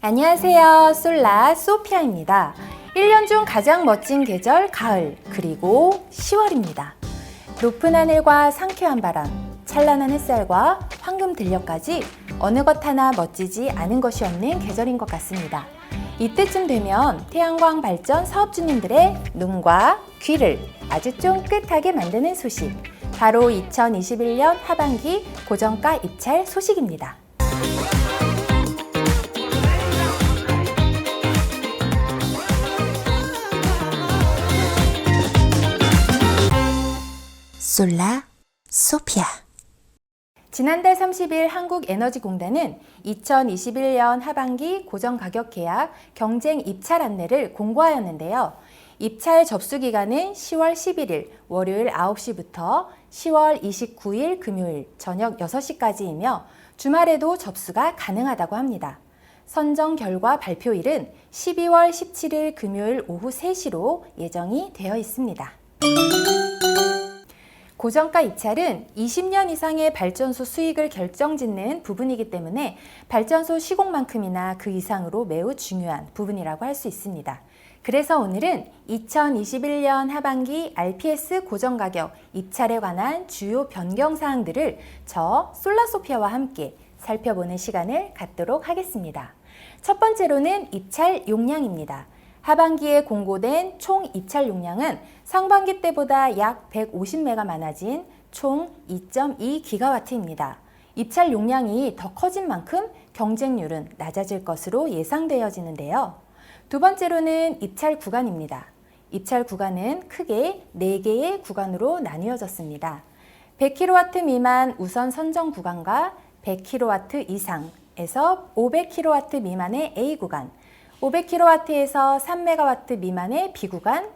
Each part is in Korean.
안녕하세요. 솔라 소피아입니다. 1년 중 가장 멋진 계절 가을, 그리고 10월입니다. 높은 하늘과 상쾌한 바람, 찬란한 햇살과 황금 들녘까지 어느 것 하나 멋지지 않은 것이 없는 계절인 것 같습니다. 이때쯤 되면 태양광 발전 사업주님들의 눈과 귀를 아주 쫑긋하게 만드는 소식, 바로 2021년 하반기 고정가 입찰 소식입니다. 솔라 소피아. 지난달 30일 한국에너지공단은 2021년 하반기 고정가격 계약 경쟁 입찰 안내를 공고하였는데요. 입찰 접수 기간은 10월 11일 월요일 9시부터 10월 29일 금요일 저녁 6시까지이며 주말에도 접수가 가능하다고 합니다. 선정 결과 발표일은 12월 17일 금요일 오후 3시로 예정이 되어 있습니다. 고정가 입찰은 20년 이상의 발전소 수익을 결정짓는 부분이기 때문에 발전소 시공만큼이나 그 이상으로 매우 중요한 부분이라고 할 수 있습니다. 그래서 오늘은 2021년 하반기 RPS 고정가격 입찰에 관한 주요 변경사항들을 저 솔라소피아와 함께 살펴보는 시간을 갖도록 하겠습니다. 첫 번째로는 입찰 용량입니다. 하반기에 공고된 총 입찰 용량은 상반기 때보다 약 150메가 많아진 총 2.2GW입니다. 입찰 용량이 더 커진 만큼 경쟁률은 낮아질 것으로 예상되어지는데요. 두 번째로는 입찰 구간입니다. 입찰 구간은 크게 4개의 구간으로 나뉘어졌습니다. 100kW 미만 우선 선정 구간과 100kW 이상에서 500kW 미만의 A 구간, 500kW에서 3MW 미만의 B 구간,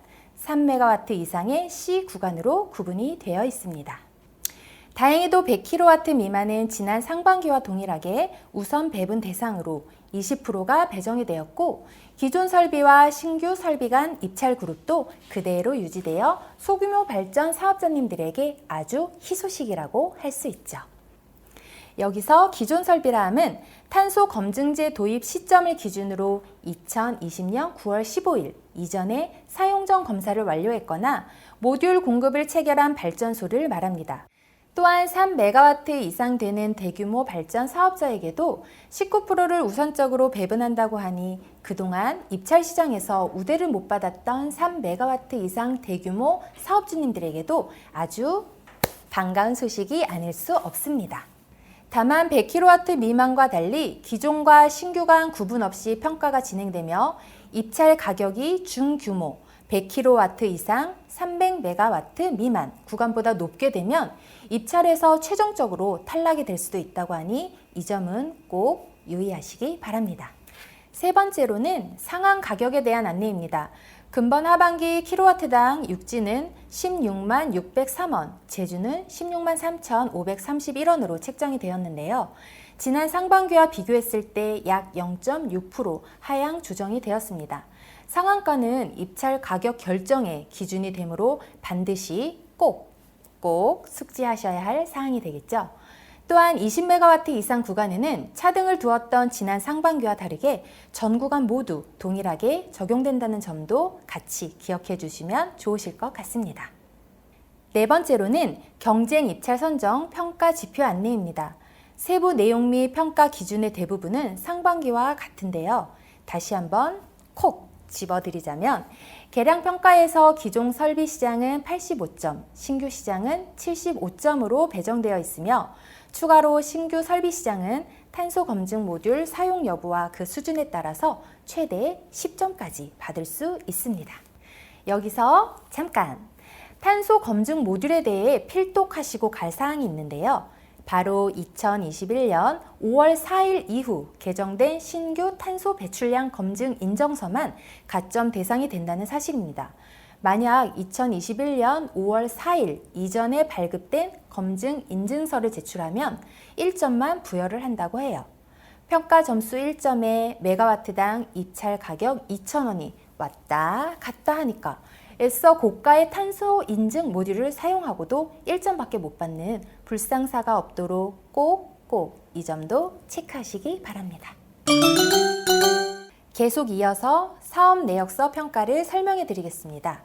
3MW 이상의 C 구간으로 구분이 되어 있습니다. 다행히도 100kW 미만은 지난 상반기와 동일하게 우선 배분 대상으로 20%가 배정이 되었고, 기존 설비와 신규 설비 간 입찰 그룹도 그대로 유지되어 소규모 발전 사업자님들에게 아주 희소식이라고 할 수 있죠. 여기서 기존 설비라 함은 탄소 검증제 도입 시점을 기준으로 2020년 9월 15일 이전에 사용전 검사를 완료했거나 모듈 공급을 체결한 발전소를 말합니다. 또한 3MW 이상 되는 대규모 발전 사업자에게도 19%를 우선적으로 배분한다고 하니 그동안 입찰 시장에서 우대를 못 받았던 3MW 이상 대규모 사업주님들에게도 아주 반가운 소식이 아닐 수 없습니다. 다만 100kW 미만과 달리 기존과 신규 간 구분 없이 평가가 진행되며 입찰 가격이 중규모 100kW 이상 300MW 미만 구간보다 높게 되면 입찰에서 최종적으로 탈락이 될 수도 있다고 하니 이 점은 꼭 유의하시기 바랍니다. 세 번째로는 상한 가격에 대한 안내입니다. 금번 하반기 킬로와트당 육지는 16만 603원, 제주는 16만 3,531원으로 책정이 되었는데요. 지난 상반기와 비교했을 때 약 0.6% 하향 조정이 되었습니다. 상한가는 입찰 가격 결정의 기준이 되므로 반드시 꼭 숙지하셔야 할 사항이 되겠죠. 또한 20MW 이상 구간에는 차등을 두었던 지난 상반기와 다르게 전 구간 모두 동일하게 적용된다는 점도 같이 기억해 주시면 좋으실 것 같습니다. 네 번째로는 경쟁 입찰 선정 평가 지표 안내입니다. 세부 내용 및 평가 기준의 대부분은 상반기와 같은데요. 다시 한번 콕 집어드리자면 계량 평가에서 기존 설비 시장은 85점, 신규 시장은 75점으로 배정되어 있으며 추가로 신규 설비 시장은 탄소 검증 모듈 사용 여부와 그 수준에 따라서 최대 10점까지 받을 수 있습니다. 여기서 잠깐 탄소 검증 모듈에 대해 필독하시고 갈 사항이 있는데요. 바로 2021년 5월 4일 이후 개정된 신규 탄소 배출량 검증 인정서만 가점 대상이 된다는 사실입니다. 만약 2021년 5월 4일 이전에 발급된 검증 인증서를 제출하면 1점만 부여를 한다고 해요. 평가 점수 1점에 메가와트당 입찰 가격 2,000원이 왔다 갔다 하니까 애써 고가의 탄소 인증 모듈을 사용하고도 1점밖에 못 받는 불상사가 없도록 꼭 이 점도 체크하시기 바랍니다. 계속 이어서 사업 내역서 평가를 설명해 드리겠습니다.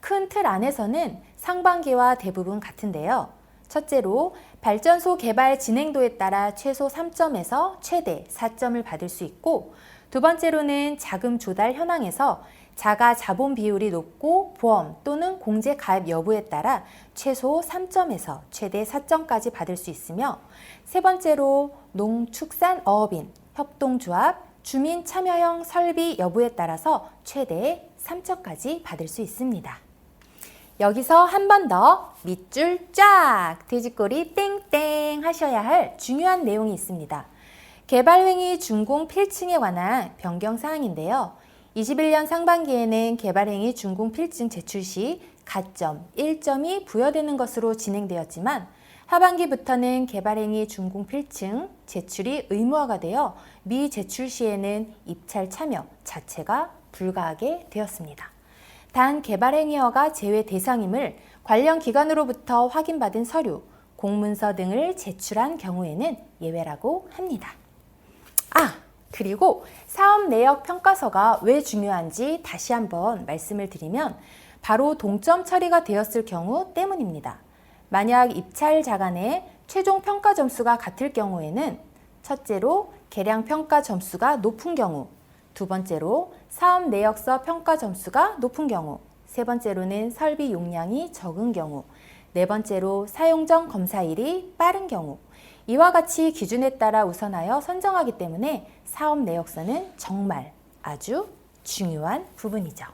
큰 틀 안에서는 상반기와 대부분 같은데요. 첫째로 발전소 개발 진행도에 따라 최소 3점에서 최대 4점을 받을 수 있고, 두 번째로는 자금 조달 현황에서 자가 자본 비율이 높고 보험 또는 공제 가입 여부에 따라 최소 3점에서 최대 4점까지 받을 수 있으며, 세 번째로 농축산어업인, 협동조합, 주민 참여형 설비 여부에 따라서 최대 3점까지 받을 수 있습니다. 여기서 한 번 더 밑줄 쫙, 돼지꼬리 땡땡 하셔야 할 중요한 내용이 있습니다. 개발행위 준공 필증에 관한 변경사항인데요. 21년 상반기에는 개발행위 준공 필증 제출 시 가점 1점이 부여되는 것으로 진행되었지만, 하반기부터는 개발행위 준공 필증 제출이 의무화가 되어 미제출 시에는 입찰 참여 자체가 불가하게 되었습니다. 단 개발행위허가 제외 대상임을 관련 기관으로부터 확인받은 서류, 공문서 등을 제출한 경우에는 예외라고 합니다. 그리고 사업 내역 평가서가 왜 중요한지 다시 한번 말씀을 드리면, 바로 동점 처리가 되었을 경우 때문입니다. 만약 입찰자 간의 최종 평가 점수가 같을 경우에는 첫째로 계량 평가 점수가 높은 경우, 두 번째로 사업 내역서 평가 점수가 높은 경우, 세 번째로는 설비 용량이 적은 경우, 네 번째로 사용 전 검사일이 빠른 경우, 이와 같이 기준에 따라 우선하여 선정하기 때문에 사업 내역서는 정말 아주 중요한 부분이죠.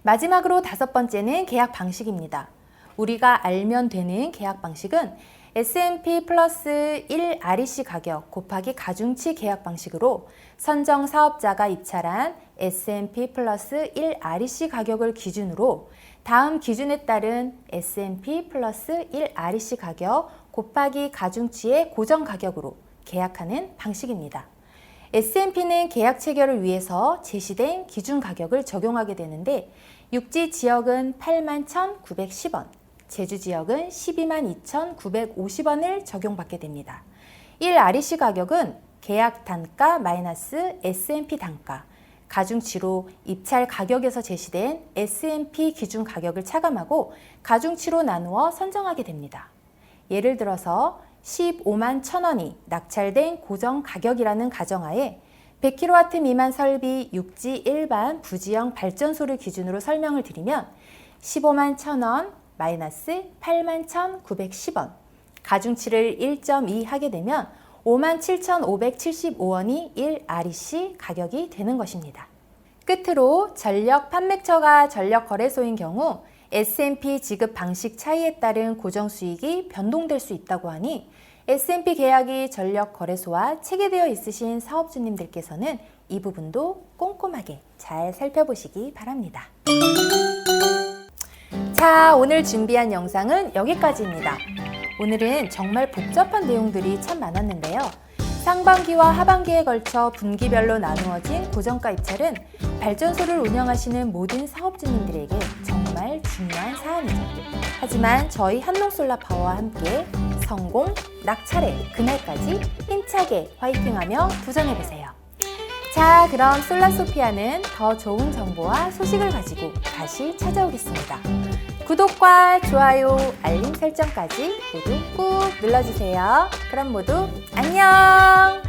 마지막으로 다섯 번째는 계약 방식입니다. 우리가 알면 되는 계약 방식은 S&P 플러스 1 REC 가격 곱하기 가중치 계약 방식으로 선정 사업자가 입찰한 S&P 플러스 1 REC 가격을 기준으로 다음 기준에 따른 S&P 플러스 1 REC 가격 곱하기 가중치의 고정 가격으로 계약하는 방식입니다. S&P는 계약 체결을 위해서 제시된 기준 가격을 적용하게 되는데, 육지 지역은 81,910원, 제주 지역은 122,950원을 적용받게 됩니다. 1 REC 가격은 계약 단가 마이너스 S&P 단가, 가중치로 입찰 가격에서 제시된 S&P 기준 가격을 차감하고 가중치로 나누어 선정하게 됩니다. 예를 들어서 15만 1,000원이 낙찰된 고정 가격이라는 가정하에 100kW 미만 설비 육지 일반 부지형 발전소를 기준으로 설명을 드리면 15만 1,000원 마이너스 81,910원, 가중치를 1.2 하게 되면 57,575원이 1 REC 가격이 되는 것입니다. 끝으로 전력 판매처가 전력 거래소인 경우 S&P 지급 방식 차이에 따른 고정 수익이 변동될 수 있다고 하니, S&P 계약이 전력 거래소와 체계되어 있으신 사업주님들께서는 이 부분도 꼼꼼하게 잘 살펴보시기 바랍니다. 자, 오늘 준비한 영상은 여기까지입니다. 오늘은 정말 복잡한 내용들이 참 많았는데요. 상반기와 하반기에 걸쳐 분기별로 나누어진 고정가 입찰은 발전소를 운영하시는 모든 사업주님들에게 정말 중요한 사안이죠. 하지만 저희 한농솔라파워와 함께 성공, 낙찰의 그날까지 힘차게 화이팅하며 도전해보세요. 자, 그럼 솔라소피아는 더 좋은 정보와 소식을 가지고 다시 찾아오겠습니다. 구독과 좋아요, 알림 설정까지 모두 꾹 눌러주세요. 그럼 모두 안녕!